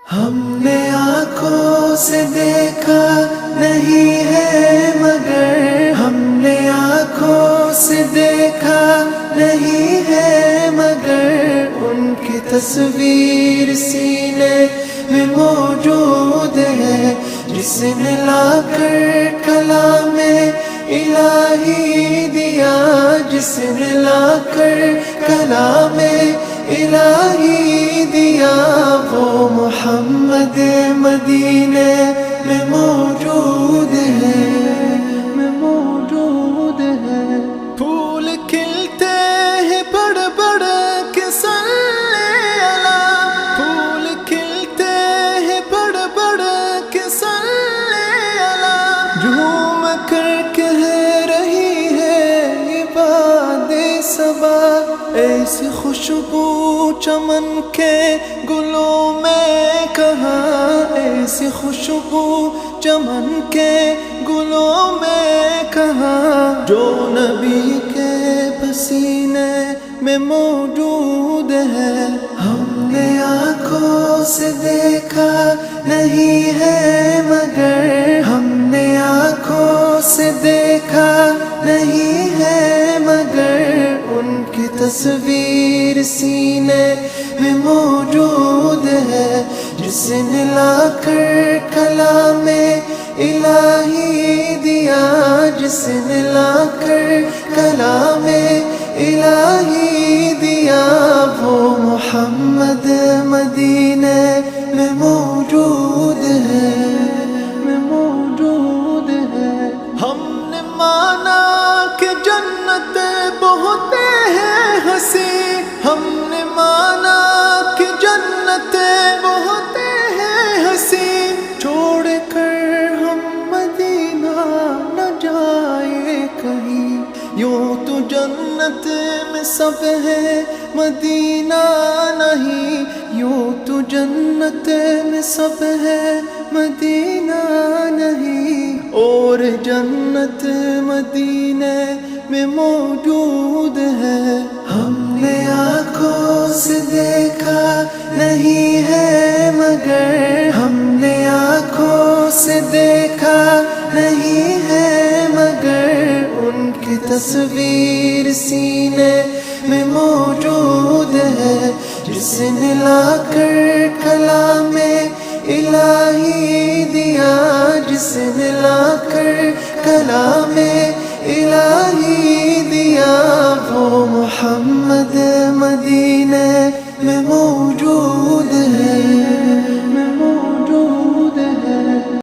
ہم نے آنکھوں سے دیکھا نہیں ہے مگر، ہم نے آنکھوں سے دیکھا نہیں ہے مگر، ان کی تصویر سینے میں موجود ہے، جس نے لا کر کلام الہی دیا، جس نے لا کر کلام الہی دیا، وہ محمد مدینے میں موجود ہے، میں موجود ہے۔ پھول کھلتے ہیں بڑھ بڑھ کے صلی اللہ، پھول کھلتے ہیں بڑھ بڑھ کے صلی اللہ، جھوم کر کہہ رہی ہے یہ باد صبا، ایسی خوشبو چمن کے گلوں میں کہاں، ایسی خوشبو چمن کے گلوں میں کہاں، جو نبی کے پسینے میں موجود ہے۔ ہم نے آنکھوں سے دیکھا نہیں ہے مگر، ہم نے آنکھوں سے دیکھا نہیں ہے مگر، ان کی تصویر سینے میں موجود ہے، جس نے لا کر کلام الہی دیا، جس نے لا کر کلام الہی دیا، وہ محمد مدینے میں موجود ہے، میں موجود ہے۔ ہم نے مانا کہ جنت بہت ہے ہنسی، ہم نے مانا کہ جنت بہت ہے ہنسی، چھوڑ کر ہم مدینہ نہ جائے کہیں، یوں تو جنت میں سب ہے مدینہ نہیں، یوں تو جنت میں سب ہے مدینہ نہیں، اور جنت مدینے میں موجود ہے۔ ہم نے آنکھوں سے دیکھا نہیں ہے مگر، ہم نے آنکھوں سے دیکھا نہیں ہے مگر، ان کی تصویر سینے میں موجود ہے، جس نے لا کر کلام الہی دیا، جس نے لا کر کلام الہی دیا، وہ محمد مدینے میں موجود